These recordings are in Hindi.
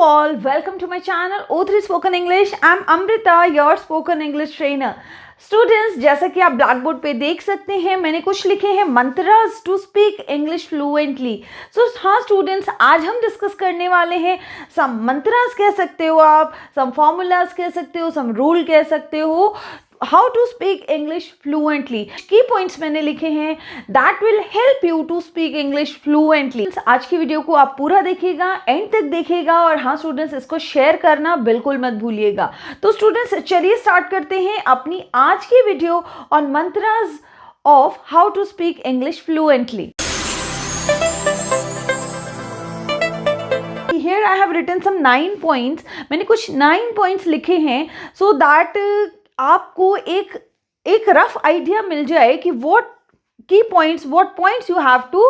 all, welcome to my channel O3 Spoken English. I'm Amrita, your spoken English trainer. Students, जैसा कि आप ब्लैक बोर्ड पे देख सकते हैं, मैंने कुछ लिखे हैं mantras to speak English fluently. सो हाँ स्टूडेंट्स, आज हम डिस्कस करने वाले हैं सम मंत्रास कह सकते हो आप, सम फॉर्मूलाज कह सकते हो, सम रूल कह सकते हो, how to speak English fluently. Key points मैंने लिखे हैं that will help you to speak English fluently. आज की वीडियो को आप पूरा देखिएगा, एंड तक देखिएगा, और हाँ स्टूडेंट्स, इसको शेयर करना बिल्कुल मत भूलिएगा. तो स्टूडेंट्स, चलिए स्टार्ट करते हैं अपनी आज की video on mantras of how to speak English fluently. Here I have written some 9 points. मैंने कुछ 9 points लिखे हैं so that आपको एक रफ आइडिया मिल जाए कि what points you have to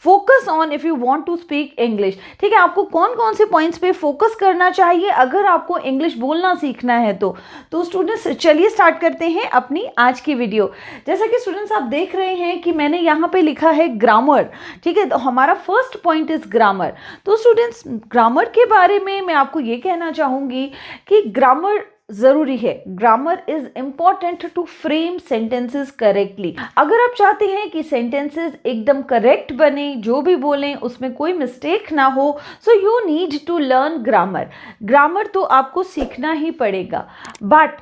focus on if you want to speak English. ठीक है, आपको कौन कौन से पॉइंट्स पे फोकस करना चाहिए अगर आपको इंग्लिश बोलना सीखना है. तो स्टूडेंट्स, चलिए स्टार्ट करते हैं अपनी आज की वीडियो. जैसा कि स्टूडेंट्स आप देख रहे हैं कि मैंने यहाँ पे लिखा है ग्रामर. ठीक है, तो हमारा फर्स्ट पॉइंट इज ग्रामर. तो स्टूडेंट्स, ग्रामर के बारे में मैं आपको ये कहना चाहूँगी कि ग्रामर ज़रूरी है. Grammar is important to frame sentences correctly. अगर आप चाहते हैं कि सेंटेंसेस एकदम करेक्ट बने, जो भी बोलें उसमें कोई मिस्टेक ना हो, so you need to learn grammar. Grammar तो आपको सीखना ही पड़ेगा. बट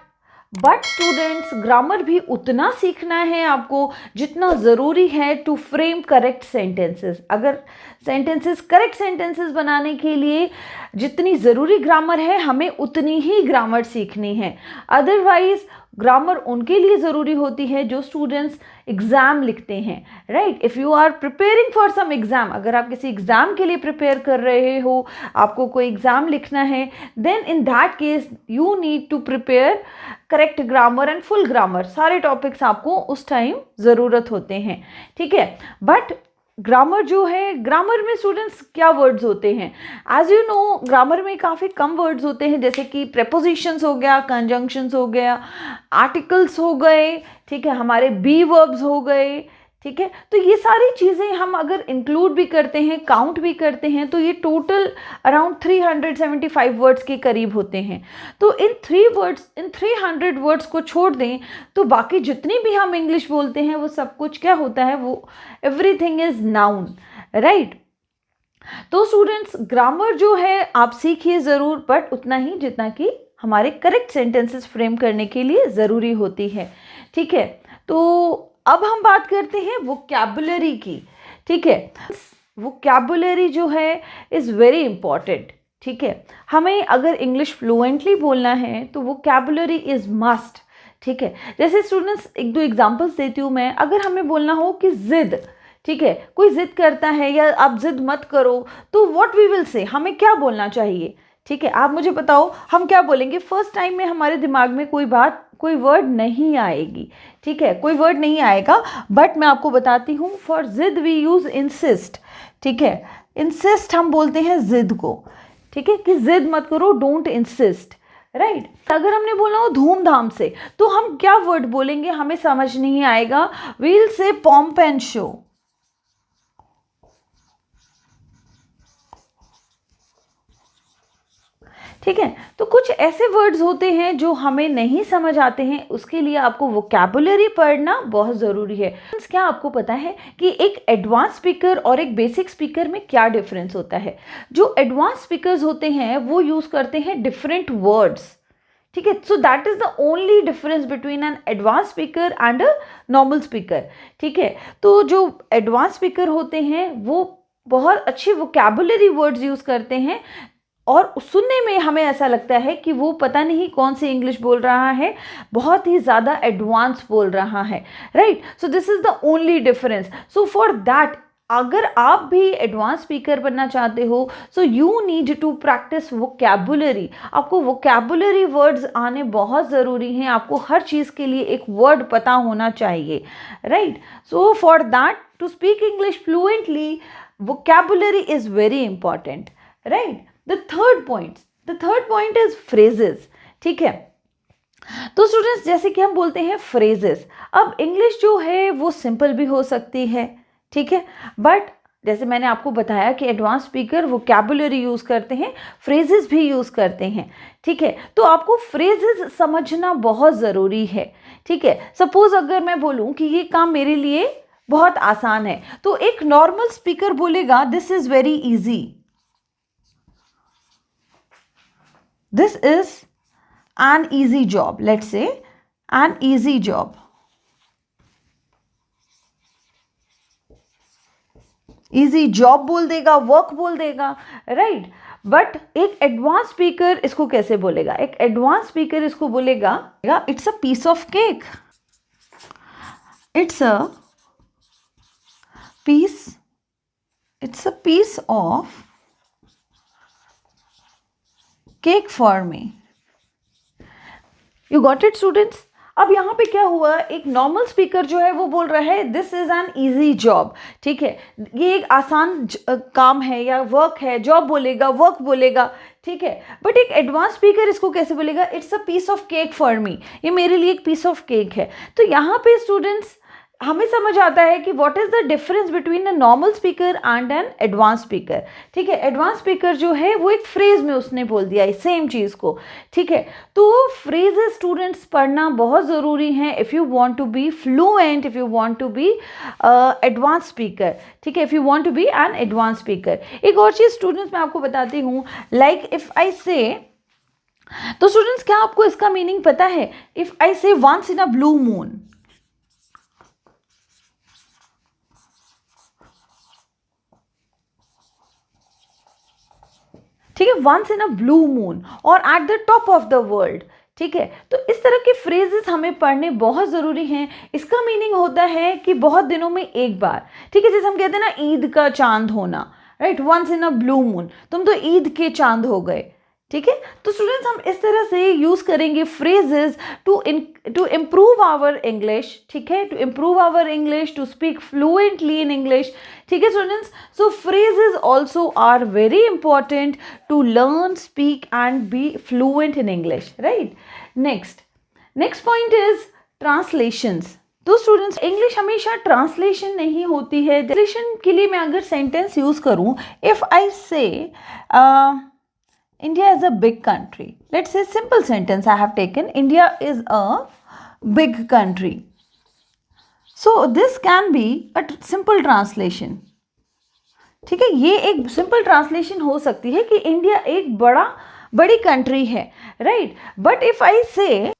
स्टूडेंट्स, ग्रामर भी उतना सीखना है आपको जितना ज़रूरी है टू फ्रेम करेक्ट सेंटेंसेस. अगर करेक्ट सेंटेंसेस बनाने के लिए जितनी ज़रूरी ग्रामर है, हमें उतनी ही ग्रामर सीखनी है. अदरवाइज ग्रामर उनके लिए ज़रूरी होती है जो स्टूडेंट्स एग्ज़ाम लिखते हैं. Right, if you are preparing for some exam, अगर आप किसी एग्ज़ाम के लिए प्रिपेयर कर रहे हो, आपको कोई एग्ज़ाम लिखना है, then in that case you need to prepare correct grammar and full grammar. सारे टॉपिक्स आपको उस टाइम ज़रूरत होते हैं. ठीक है, बट ग्रामर जो है, ग्रामर में स्टूडेंट्स क्या वर्ड्स होते हैं? एज यू नो, ग्रामर में काफ़ी कम वर्ड्स होते हैं, जैसे कि प्रेपोजिशंस हो गया, कंजंक्शंस हो गया, आर्टिकल्स हो गए, ठीक है, हमारे बी वर्ब्स हो गए. ठीक है, तो ये सारी चीज़ें हम अगर इंक्लूड भी करते हैं, काउंट भी करते हैं, तो ये टोटल अराउंड 375 वर्ड्स के करीब होते हैं. तो इन 300 वर्ड्स को छोड़ दें तो बाकी जितनी भी हम इंग्लिश बोलते हैं वो सब कुछ क्या होता है, वो एवरीथिंग इज नाउन. राइट, तो स्टूडेंट्स, ग्रामर जो है आप सीखिए ज़रूर, बट उतना ही जितना कि हमारे करेक्ट सेंटेंसेस फ्रेम करने के लिए ज़रूरी होती है. ठीक है, तो अब हम बात करते हैं वोकैबुलरी की. ठीक है, वोकैबुलरी जो है इज़ वेरी इंपॉर्टेंट. ठीक है, हमें अगर इंग्लिश फ्लुएंटली बोलना है तो वोकैबुलरी इज़ मस्ट. ठीक है, जैसे स्टूडेंट्स, एक दो एग्जांपल्स देती हूँ मैं. अगर हमें बोलना हो कि ज़िद, ठीक है, कोई ज़िद करता है या आप ज़िद मत करो, तो व्हाट वी विल से, हमें क्या बोलना चाहिए? ठीक है, आप मुझे बताओ हम क्या बोलेंगे. फर्स्ट टाइम में हमारे दिमाग में कोई वर्ड नहीं आएगी. ठीक है, कोई वर्ड नहीं आएगा, बट मैं आपको बताती हूँ. फॉर जिद वी यूज़ इंसिस्ट. ठीक है, इंसिस्ट हम बोलते हैं जिद को. ठीक है, कि जिद मत करो, डोंट इंसिस्ट. राइट, अगर हमने बोला हो धूमधाम से, तो हम क्या वर्ड बोलेंगे, हमें समझ नहीं आएगा. We will say pomp and show. ठीक है, तो कुछ ऐसे वर्ड्स होते हैं जो हमें नहीं समझ आते हैं, उसके लिए आपको वोकैबुलरी पढ़ना बहुत ज़रूरी है. क्या आपको पता है कि एक एडवांस स्पीकर और एक बेसिक स्पीकर में क्या डिफरेंस होता है? जो एडवांस स्पीकर्स होते हैं वो यूज़ करते हैं डिफरेंट वर्ड्स. ठीक है, so that is the only difference between N advance speaker and a normal speaker. ठीक है, तो जो एडवांस स्पीकर होते हैं वो बहुत अच्छी वोकैबुलरी वर्ड्स यूज़ करते हैं, और सुनने में हमें ऐसा लगता है कि वो पता नहीं कौन सी इंग्लिश बोल रहा है, बहुत ही ज़्यादा एडवांस बोल रहा है. Right, so this is the only difference. So for that, अगर आप भी एडवांस स्पीकर बनना चाहते हो, so you need to practise vocabulary. आपको वोकैबुलरी वर्ड्स आने बहुत ज़रूरी हैं. आपको हर चीज़ के लिए एक वर्ड पता होना चाहिए. Right, so for that, to speak English fluently, vocabulary is very important. Right, The third point is phrases. ठीक है, तो स्टूडेंट्स, जैसे कि हम बोलते हैं phrases. अब इंग्लिश जो है वो सिंपल भी हो सकती है. ठीक है, बट जैसे मैंने आपको बताया कि एडवांस स्पीकर वोकैबुलरी यूज़ करते हैं, फ्रेजेस भी यूज़ करते हैं, ठीक है। तो आपको फ्रेजेस समझना बहुत ज़रूरी है, ठीक है। सपोज़ अगर मैं बोलूँ कि ये काम मेरे लिए बहुत आसान है, तो एक नॉर्मल स्पीकर बोलेगा this is very easy, this is an easy job, let's say an easy job, easy job बोल देगा, वर्क बोल देगा, राइट। बट एक एडवांस स्पीकर इसको कैसे बोलेगा? एक एडवांस स्पीकर इसको बोलेगा it's a piece of cake, it's a piece of cake for me. You got it students? अब यहाँ पे क्या हुआ, एक नॉर्मल स्पीकर जो है वो बोल रहा है this is an easy job, ठीक है, ये एक आसान काम है या वर्क है, जॉब बोलेगा, वर्क बोलेगा, ठीक है। बट एक एडवांस स्पीकर इसको कैसे बोलेगा? It's a piece of cake for me, ये मेरे लिए एक पीस ऑफ केक है। तो यहाँ पे स्टूडेंट्स हमें समझ आता है कि what is the difference between a normal speaker and N advance speaker, ठीक है। एडवांस स्पीकर जो है वो एक फ्रेज में उसने बोल दिया है सेम चीज़ को, ठीक है। तो फ्रेजेस स्टूडेंट्स पढ़ना बहुत ज़रूरी है if you want to be fluent, if you want to be advance speaker, ठीक है, if you want to be an advance speaker. एक और चीज़ स्टूडेंट्स मैं आपको बताती हूँ, लाइक इफ़ आई से, तो स्टूडेंट्स क्या आपको इसका मीनिंग पता है? If I say once in a blue moon, ठीक है, once in a blue moon और at the top of the world, ठीक है। तो इस तरह के फ्रेजेस हमें पढ़ने बहुत ज़रूरी हैं। इसका मीनिंग होता है कि बहुत दिनों में एक बार, ठीक है, जैसे हम कहते हैं ना ईद का चांद होना, right, once in a blue moon, तुम तो ईद के चांद हो गए, ठीक है। तो स्टूडेंट्स हम इस तरह से यूज़ करेंगे phrases to improve our English, ठीक है, to improve our English, to speak fluently in English, ठीक है students. So phrases also are very important to learn, speak and be fluent in English, right. Next point is translations. तो स्टूडेंट्स इंग्लिश हमेशा ट्रांसलेशन नहीं होती है। ट्रांसलेशन के लिए मैं अगर सेंटेंस यूज़ करूँ, if I say India is a big country. Let's say simple sentence I have taken. India is a big country. So this can be a simple translation. ठीक है, ये एक सिंपल ट्रांसलेशन हो सकती है कि इंडिया एक बड़ी कंट्री है, राइट। बट इफ आई से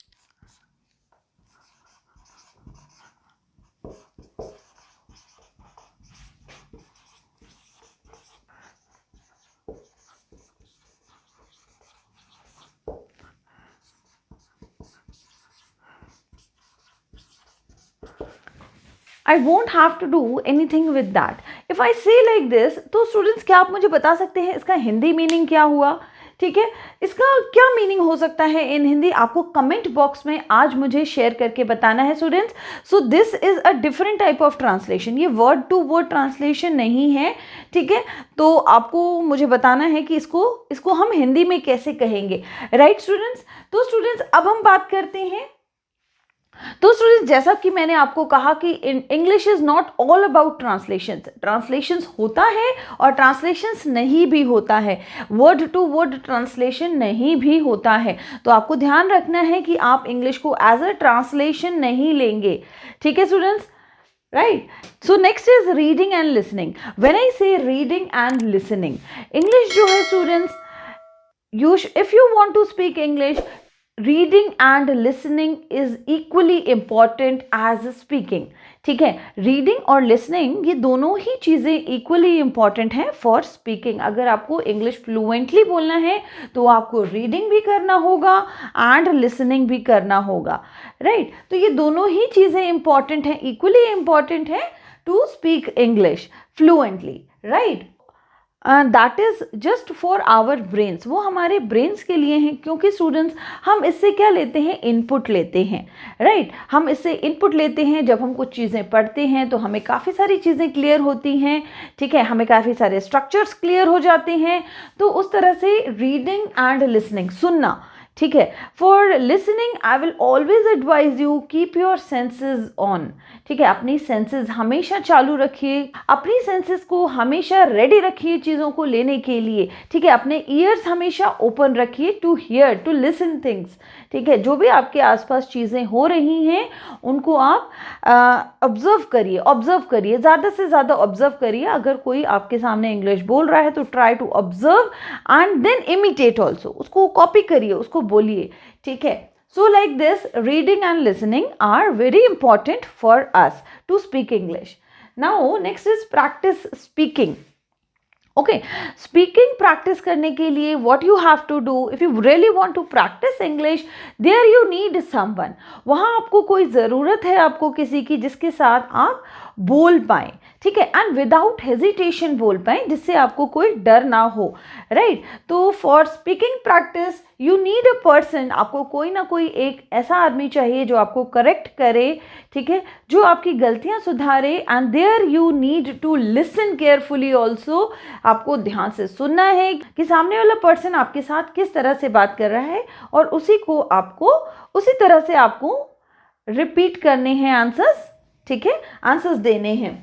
I won't have to do anything with that. If I say like this, तो स्टूडेंट्स क्या आप मुझे बता सकते हैं इसका हिंदी मीनिंग क्या हुआ? ठीक है, इसका क्या मीनिंग हो सकता है इन हिंदी? आपको कमेंट बॉक्स में आज मुझे शेयर करके बताना है students. So this is a different type of translation, ये वर्ड टू वर्ड ट्रांसलेशन नहीं है, ठीक है। तो आपको मुझे बताना है कि इसको हम हिंदी में कैसे कहेंगे, राइट स्टूडेंट्स। तो स्टूडेंट्स अब हम बात करते हैं, तो स्टूडेंट्स जैसा कि मैंने आपको कहा कि English is not all about translations होता है और ट्रांसलेशंस नहीं भी होता है, वर्ड टू वर्ड ट्रांसलेशन नहीं भी होता है। तो आपको ध्यान रखना है कि आप इंग्लिश को एज अ ट्रांसलेशन नहीं लेंगे, ठीक है students, right. So next is reading and listening. When I say reading and listening, English जो है students, if you want to speak English, reading and listening is equally important as speaking, ठीक है। रीडिंग और लिसनिंग ये दोनों ही चीज़ें इक्वली इम्पॉर्टेंट हैं फॉर स्पीकिंग। अगर आपको इंग्लिश फ्लुएंटली बोलना है तो आपको रीडिंग भी करना होगा एंड लिसनिंग भी करना होगा, राइट। तो ये दोनों ही चीज़ें इम्पॉर्टेंट हैं, इक्वली इम्पॉर्टेंट है to speak English fluently, right. That is just for our brains, वो हमारे ब्रेन्स के लिए हैं, क्योंकि स्टूडेंट्स हम इससे क्या लेते हैं, इनपुट लेते हैं, राइट। हम इससे इनपुट लेते हैं, जब हम कुछ चीज़ें पढ़ते हैं तो हमें काफ़ी सारी चीज़ें क्लियर होती हैं, ठीक है, हमें काफ़ी सारे स्ट्रक्चर्स क्लियर हो जाते हैं। तो उस तरह से रीडिंग एंड लिसनिंग, सुनना, ठीक है। For listening I will always advise you keep your senses on, ठीक है, अपनी सेंसेस हमेशा चालू रखिए, अपनी सेंसेस को हमेशा रेडी रखिए चीज़ों को लेने के लिए, ठीक है। अपने ईयर्स हमेशा ओपन रखिए to hear, to listen things, ठीक है। जो भी आपके आसपास चीज़ें हो रही हैं उनको आप ऑब्जर्व करिए, ज़्यादा से ज़्यादा ऑब्जर्व करिए। अगर कोई आपके सामने इंग्लिश बोल रहा है तो try to observe and then imitate also, उसको कॉपी करिए, उसको बोलिए, ठीक है। So like this, reading and listening are very important for us to speak English. Now next is practice speaking. Okay, speaking practice करने के लिए what you have to do, if you really want to practice English, there you need someone. वहाँ आपको कोई ज़रूरत है, आपको किसी की जिसके साथ आप बोल पाएँ, ठीक है, एंड विदाउट हेजिटेशन बोल पाएँ, जिससे आपको कोई डर ना हो, राइट। तो for speaking practice you need a person, आपको कोई ना कोई एक ऐसा आदमी चाहिए जो आपको करेक्ट करे, ठीक है, जो आपकी गलतियां सुधारे, and there you need to listen carefully also, आपको ध्यान से सुनना है कि सामने वाला पर्सन आपके साथ किस तरह से बात कर रहा है, और उसी तरह से आपको रिपीट करने हैं आंसर्स, ठीक है, आंसर्स देने हैं।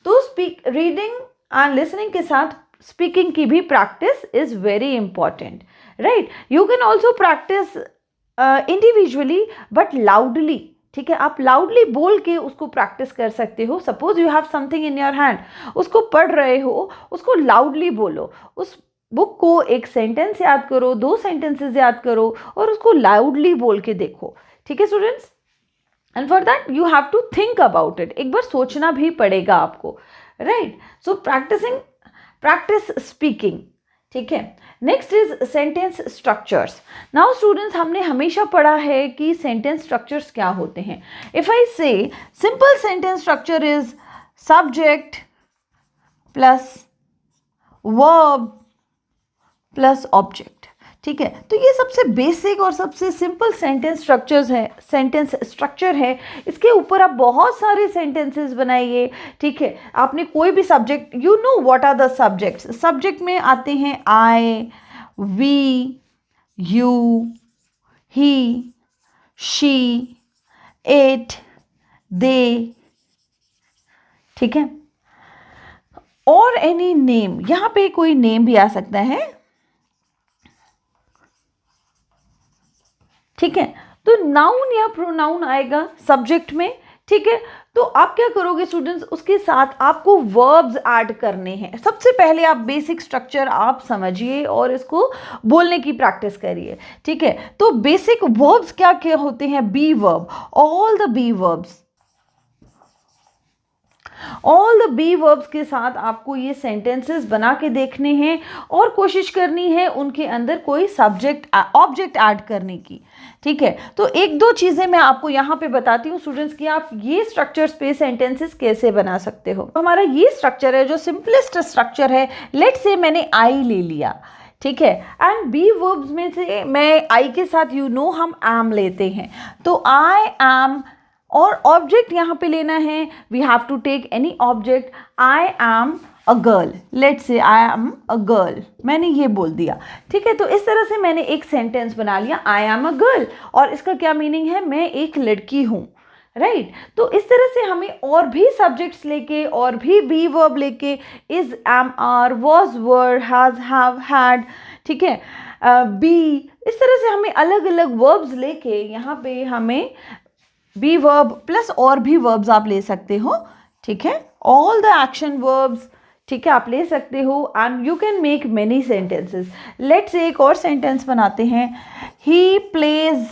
तो रीडिंग एंड लिसनिंग के साथ स्पीकिंग की भी practice is very important, right. You can also practice individually but loudly, ठीक है, आप लाउडली बोल के उसको प्रैक्टिस कर सकते हो। Suppose you have something in your hand, उसको पढ़ रहे हो, उसको लाउडली बोलो, उस बुक को एक सेंटेंस याद करो, 2 सेंटेंसेस याद करो और उसको लाउडली बोल के देखो, ठीक है students. And for that you have to think about it, एक बार सोचना भी पड़ेगा आपको, राइट। सो प्रैक्टिस स्पीकिंग, ठीक है। Next is sentence structures. Now students, हमने हमेशा पढ़ा है कि सेंटेंस स्ट्रक्चर्स क्या होते हैं। इफ आई से simple sentence structure is subject plus verb plus object, ठीक है। तो ये सबसे बेसिक और सबसे सिंपल सेंटेंस स्ट्रक्चर है। इसके ऊपर आप बहुत सारे सेंटेंसेस बनाइए, ठीक है। आपने कोई भी subject, you know what are the subjects, subject में आते हैं I, we, you, he, she, it, they, ठीक है, और एनी नेम, यहाँ पे कोई नेम भी आ सकता है, ठीक है। तो नाउन या प्रोनाउन आएगा सब्जेक्ट में, ठीक है। तो आप क्या करोगे स्टूडेंट्स, उसके साथ आपको वर्ब्स ऐड करने हैं। सबसे पहले आप बेसिक स्ट्रक्चर आप समझिए और इसको बोलने की प्रैक्टिस करिए, ठीक है। तो बेसिक वर्ब्स क्या क्या होते हैं, be verb, all the be verbs, all the be verbs के साथ आपको ये सेंटेंसेस बना के देखने हैं और कोशिश करनी है उनके अंदर कोई ऑब्जेक्ट ऐड करने की, ठीक है। तो 1-2 चीज़ें मैं आपको यहाँ पे बताती हूँ स्टूडेंट्स कि आप ये स्ट्रक्चर्स पे सेंटेंसेस कैसे बना सकते हो। तो हमारा ये स्ट्रक्चर है जो सिंपलेस्ट स्ट्रक्चर है। लेट्स से मैंने आई ले लिया, ठीक है, एंड बी वर्ब्स में से मैं आई के साथ हम एम लेते हैं, तो आई एम, और ऑब्जेक्ट यहाँ पे लेना है, we have to take any object. I am a girl, let's say I am a girl, मैंने ये बोल दिया, ठीक है। तो इस तरह से मैंने एक सेंटेंस बना लिया, आई एम अ गर्ल, और इसका क्या मीनिंग है, मैं एक लड़की हूँ, राइट। तो इस तरह से हमें और भी सब्जेक्ट्स लेके और भी बी वर्ब लेके, is, am, are, was, were, has, have, had, ठीक है, बी, इस तरह से हमें अलग अलग वर्ब्स लेके यहाँ पे हमें बी वर्ब प्लस और भी वर्ब्स आप ले सकते हो, ठीक है, ऑल द एक्शन वर्ब्स, ठीक है, आप ले सकते हो, and you can make many sentences. Let's एक और सेंटेंस बनाते हैं, he plays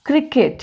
cricket,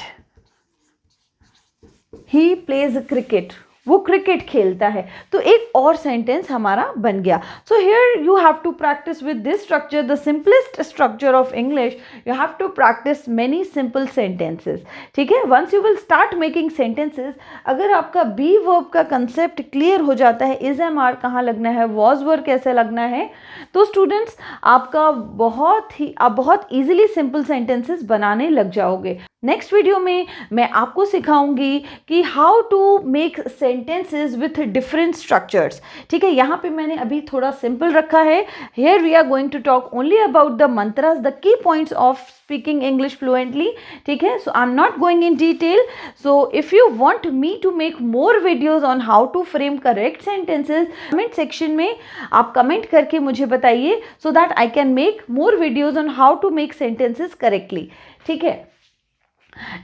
he plays cricket, वो क्रिकेट खेलता है। तो एक और सेंटेंस हमारा बन गया। So here you have to practice with this structure, the simplest structure of English. You have to practice many simple sentences, ठीक है। Once you will start making sentences, अगर आपका बी वर्ब का कंसेप्ट क्लियर हो जाता है, इज, एम, आर कहाँ लगना है, वॉज, वर कैसे लगना है, तो स्टूडेंट्स आप बहुत ईजिली सिंपल सेंटेंसेस बनाने लग जाओगे। नेक्स्ट वीडियो में मैं आपको सिखाऊंगी कि how to make sentences with different structures. ठीक है, यहाँ पे मैंने अभी थोड़ा सिंपल रखा है। Here we are going to talk only about the mantras, the key points of speaking English fluently. ठीक है, so I am not going in detail. So if you want me to make more videos on how to frame correct sentences, comment section में आप कमेंट करके मुझे बताइए, so that I can make more videos on how to make sentences correctly. ठीक है,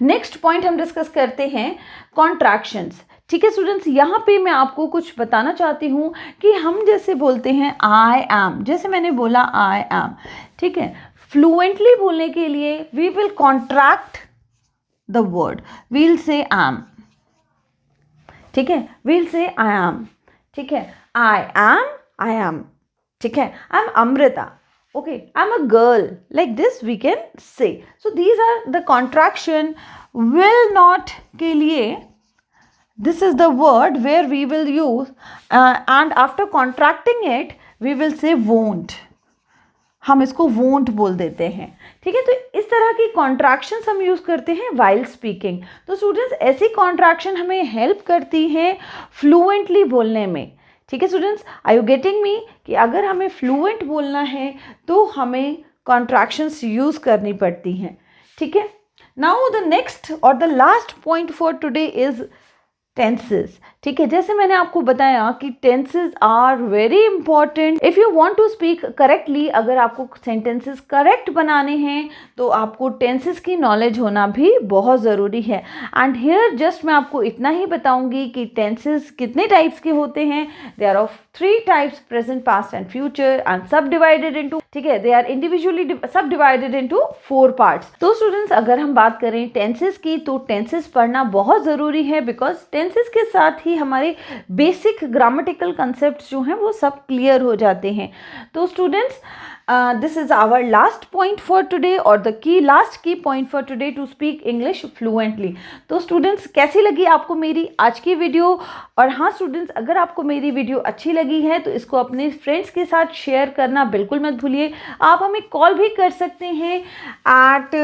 नेक्स्ट पॉइंट हम डिस्कस करते हैं कॉन्ट्रैक्शंस। ठीक है स्टूडेंट्स, यहाँ पे मैं आपको कुछ बताना चाहती हूँ कि हम जैसे बोलते हैं आई एम, जैसे मैंने बोला आई एम, ठीक है, फ्लुएंटली बोलने के लिए we will contract the word, we'll से एम। ठीक है, वील से आई एम। ठीक है, आई एम। ठीक है, I am Amrita. Okay, I'm a girl. Like this we can say. So these are the contraction. Will not के लिए this is the word where we will use and after contracting it we will say won't. हम इसको won't बोल देते हैं। ठीक है, तो इस तरह की कॉन्ट्रैक्शंस हम यूज़ करते हैं वाइल स्पीकिंग। तो स्टूडेंट्स, ऐसी कॉन्ट्रैक्शन हमें हेल्प करती हैं फ्लुएंटली बोलने में। ठीक है students, are you getting me? कि अगर हमें फ्लुएंट बोलना है तो हमें कॉन्ट्रैक्शंस यूज़ करनी पड़ती हैं। ठीक है, नाउ द नेक्स्ट और the last point for today is tenses. ठीक है, जैसे मैंने आपको बताया कि tenses are very important if you want to speak correctly. अगर आपको सेंटेंसेस करेक्ट बनाने हैं तो आपको टेंसेस की नॉलेज होना भी बहुत ज़रूरी है। एंड हियर जस्ट मैं आपको इतना ही बताऊंगी कि टेंसेस कितने टाइप्स के होते हैं। They are of 3 types, present, past and future, and subdivided into, ठीक है, they are individually subdivided into 4 parts. तो स्टूडेंट्स, अगर हम बात करें टेंसेस की तो टेंसेस पढ़ना बहुत ज़रूरी है, बिकॉज टेंसेस के साथ ही हमारे बेसिक ग्रामेटिकल कंसेप्ट्स जो हैं वो सब क्लियर हो जाते हैं। तो students, this is our last point for today और the last key point for today to speak English fluently. तो स्टूडेंट्स, कैसी लगी आपको मेरी आज की वीडियो? और हाँ स्टूडेंट्स, अगर आपको मेरी वीडियो अच्छी लगी है तो इसको अपने फ्रेंड्स के साथ शेयर करना बिल्कुल मत भूलिए। आप हमें कॉल भी कर सकते हैं at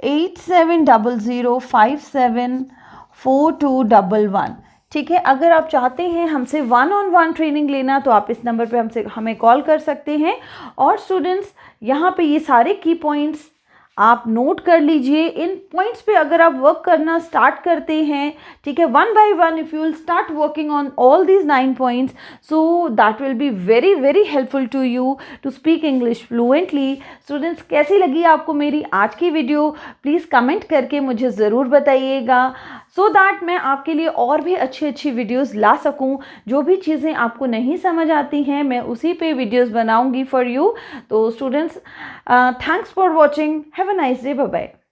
8700574211। ठीक है, अगर आप चाहते हैं हमसे 1-on-1 ट्रेनिंग लेना तो आप इस नंबर पे हमें कॉल कर सकते हैं। और स्टूडेंट्स, यहाँ पे ये सारे की पॉइंट्स आप नोट कर लीजिए। इन पॉइंट्स पे अगर आप वर्क करना स्टार्ट करते हैं, ठीक है, 1 by 1 if you will start working on all these 9 points, so that will be very very helpful to you to speak English fluently. Students, कैसी लगी आपको मेरी आज की वीडियो? प्लीज़ कमेंट करके मुझे ज़रूर बताइएगा, सो दैट मैं आपके लिए और भी अच्छी वीडियोज़ ला सकूँ। जो भी चीज़ें आपको नहीं समझ आती हैं मैं उसी पे वीडियोज़ बनाऊँगी फॉर यू। तो students, thanks for watching. Have a nice day. Bye-bye.